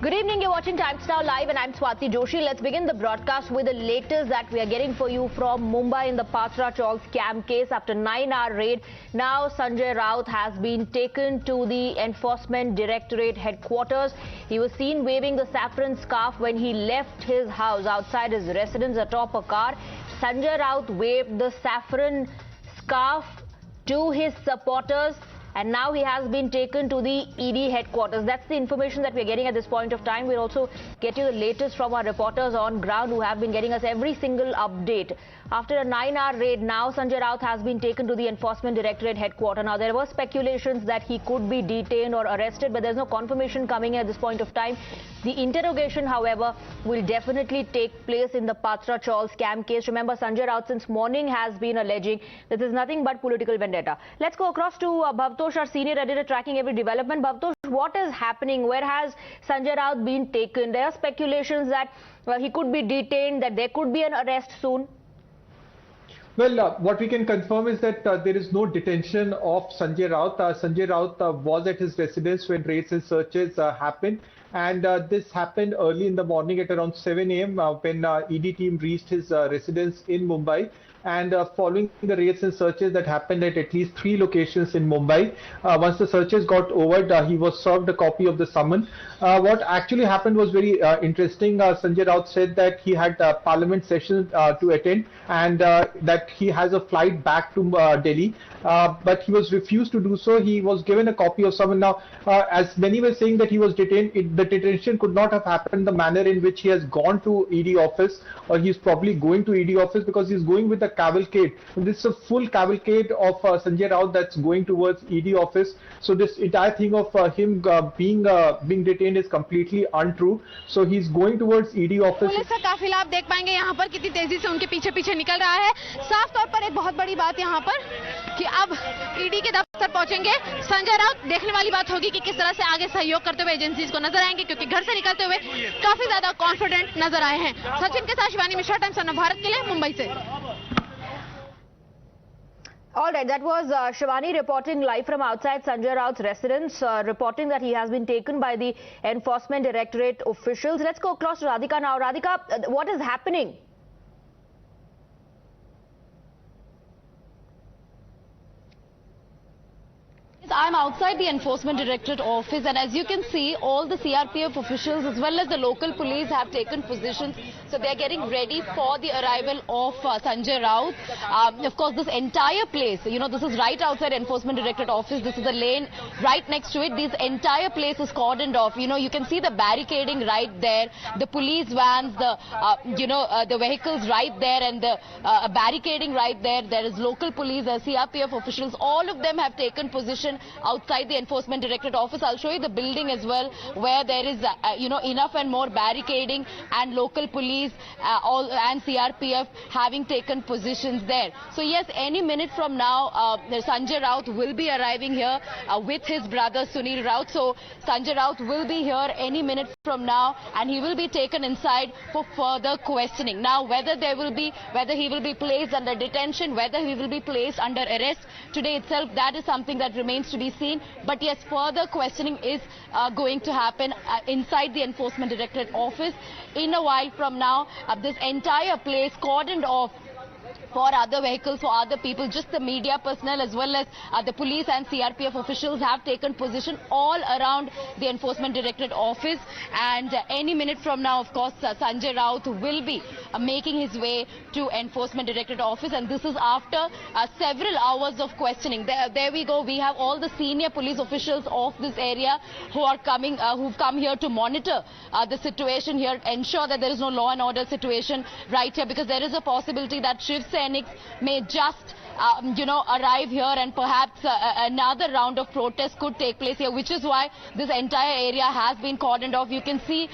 Good evening, you're watching Times Now Live and I'm Swati Joshi. Let's begin the broadcast with the latest that we are getting for you from Mumbai in the Patra Chawl scam case. After 9-hour raid, now Sanjay Raut has been taken to the Enforcement Directorate headquarters. He was seen waving the saffron scarf when he left his house outside his residence atop a car. Sanjay Raut waved the saffron scarf to his supporters. And now he has been taken to the ED headquarters. That's the information that we're getting at this point of time. We'll also get you the latest from our reporters on ground who have been getting us every single update. After a 9-hour raid, now Sanjay Raut has been taken to the Enforcement Directorate headquarters. Now, there were speculations that he could be detained or arrested, but there's no confirmation coming at this point of time. The interrogation, however, will definitely take place in the Patra Chawl scam case. Remember, Sanjay Raut since morning has been alleging this is nothing but political vendetta. Let's go across to Bhavtosh, our senior editor, tracking every development. Bhavtosh, what is happening? Where has Sanjay Raut been taken? There are speculations that he could be detained, that there could be an arrest soon. Well, what we can confirm is that there is no detention of Sanjay Raut. Sanjay Raut was at his residence when raids and searches happened. And this happened early in the morning at around 7 a.m. When ED team reached his residence in Mumbai. And following the raids and searches that happened at least 3 locations in Mumbai, once the searches got over, he was served a copy of the summon. What actually happened was very interesting. Sanjay Raut said that he had parliament session to attend and that he has a flight back to Delhi, but he was refused to do so. He was given a copy of summon. Now, as many were saying that he was detained, the detention could not have happened the manner in which he has gone to ED office, or he's probably going to ED office because he's going with a cavalcade. This is a full cavalcade of Sanjay Raut that's going towards ED office. So this entire thing of him being detained is completely untrue. So he's going towards ED office. Police का काफिला आप देख पाएंगे यहाँ पर कितनी तेजी से उनके पीछे पीछे निकल रहा है. साफ तौर पर एक बहुत बड़ी बात यहाँ पर कि अब ईडी के दफ्तर पहुंचेंगे संजय राउत. देखने वाली बात होगी कि किस तरह से आगे सहयोग करते हुए एजेंसीज को नजर आएंगे, क्योंकि घर से निकलते हुए काफी ज्यादा कॉन्फिडेंट नजर आए हैं. सचिन के साथ शिवानी मिश्रा, टाइम्स ऑफ भारत के लिए मुंबई से. All right, that was Shivani reporting live from outside Sanjay Raut's residence, reporting that he has been taken by the Enforcement Directorate officials. Let's go across to Radhika now. Radhika, what is happening? I'm outside the Enforcement Directorate office, and as you can see, all the CRPF officials as well as the local police have taken positions. So they're getting ready for the arrival of Sanjay Raut. Of course, this entire place, this is right outside Enforcement Directorate office. This is the lane right next to it. This entire place is cordoned off. You can see the barricading right there, the police vans, the vehicles right there, and the barricading right there. There is local police, CRPF officials. All of them have taken position outside the Enforcement Directorate office. I'll show you the building as well, where there is enough and more barricading, and local police and CRPF having taken positions there. So yes, any minute from now Sanjay Raut will be arriving here with his brother Sunil Raut. So Sanjay Raut will be here any minute from now, and he will be taken inside for further questioning. Now, whether he will be placed under detention, whether he will be placed under arrest today itself, that is something that remains to be seen. But yes, further questioning is going to happen inside the Enforcement Directorate office. In a while from now, this entire place cordoned off for other vehicles, for other people, just the media personnel as well as the police and CRPF officials have taken position all around the Enforcement Directorate office. And any minute from now, of course, Sanjay Raut will be making his way to Enforcement Directorate office, and this is after several hours of questioning. There we go. We have all the senior police officials of this area who are coming, who've come here to monitor the situation here, ensure that there is no law and order situation right here, because there is a possibility that Shiv Sainiks may just arrive here, and perhaps another round of protests could take place here, which is why this entire area has been cordoned off. You can see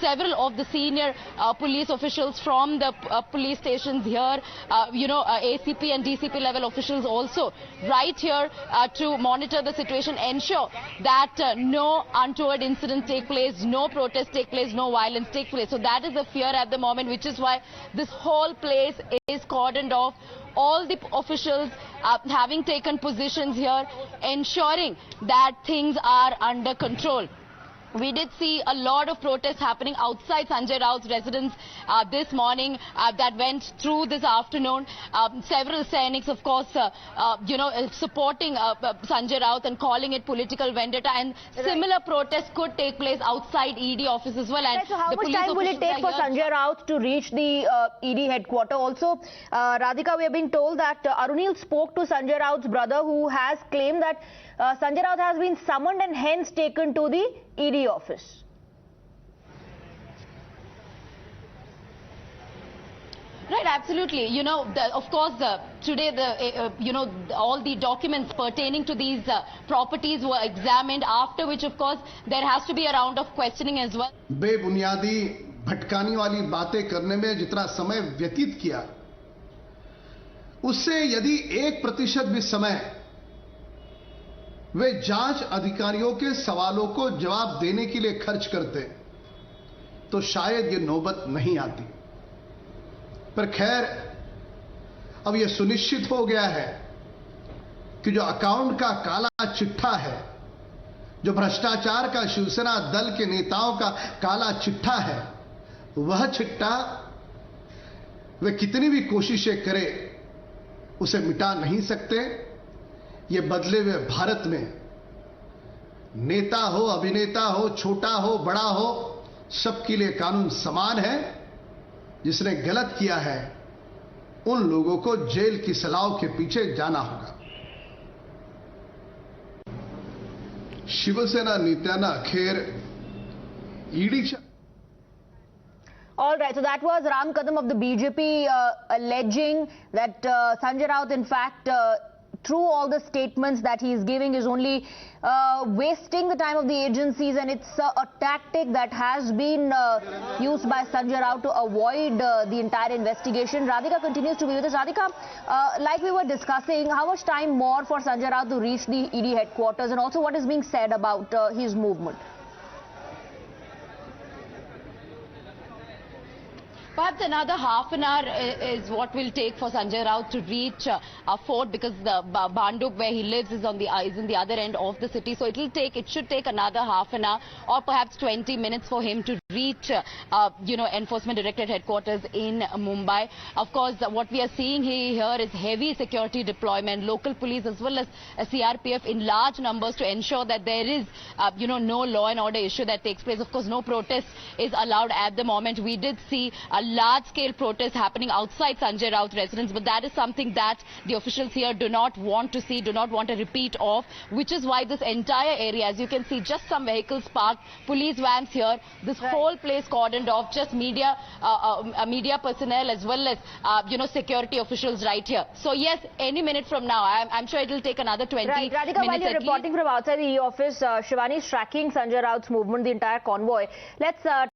several of the senior police officials from the police stations here, ACP and DCP level officials also right here to monitor the situation, ensure that no untoward incidents take place, no protests take place, no violence take place. So that is the fear at the moment, which is why this whole place is cordoned off. All the officials having taken positions here, ensuring that things are under control. We did see a lot of protests happening outside Sanjay Raut's residence this morning that went through this afternoon. Several Sainiks, of course, supporting Sanjay Raut and calling it political vendetta, and similar protests could take place outside ED office as well. And so how much time will it take for Sanjay Raut to reach the ED headquarters? Also, Radhika, we have been told that Arunil spoke to Sanjay Raut's brother, who has claimed that Sanjay Raut has been summoned and hence taken to the ED office. Right, absolutely. You know, of course, today, all the documents pertaining to these properties were examined, after which, of course, there has to be a round of questioning as well. बेबुनियादी भटकाने वाली बातें करने में जितना समय व्यतीत किया, उससे यदि 1% भी समय वे जांच अधिकारियों के सवालों को जवाब देने के लिए खर्च करते तो शायद ये नौबत नहीं आती। पर खैर, अब यह सुनिश्चित हो गया है कि जो अकाउंट का काला चिट्ठा है, जो भ्रष्टाचार का शिवसेना दल के नेताओं का काला चिट्ठा है, वह चिट्ठा वे कितनी भी कोशिशें करें उसे मिटा नहीं सकते। ये बदले हुए भारत में नेता हो, अभिनेता हो, छोटा हो, बड़ा हो, सबके लिए कानून समान है। जिसने गलत किया है उन लोगों को जेल की सलाव के पीछे जाना होगा। शिवसेना नेत्यांना अखेर ईडीच्या All right, so that was Ram Kadam of the BJP alleging that Sanjay Raut, in fact, through all the statements that he is giving, is only wasting the time of the agencies, and it's a tactic that has been used by Sanjay Raut to avoid the entire investigation. Radhika continues to be with us. Radhika, like we were discussing, how much time more for Sanjay Raut to reach the ED headquarters, and also what is being said about his movement? Perhaps another half an hour is what will take for Sanjay Raut to reach Fort, because the Bhandup where he lives is in the other end of the city. So it should take another half an hour or perhaps 20 minutes for him to reach, Enforcement Directorate headquarters in Mumbai. Of course, what we are seeing here is heavy security deployment, local police as well as CRPF in large numbers to ensure that there is, no law and order issue that takes place. Of course, no protest is allowed at the moment. We did see a large-scale protest happening outside Sanjay Raut residence, but that is something that the officials here do not want to see, do not want a repeat of, which is why this entire area, as you can see, just some vehicles parked, police vans here, this whole place cordoned off, just media personnel as well as, security officials right here. So yes, any minute from now, I'm sure it will take another 20 Radhika, minutes. while you're reporting from outside the office, Shivani is tracking Sanjay Raut's movement, the entire convoy. Let's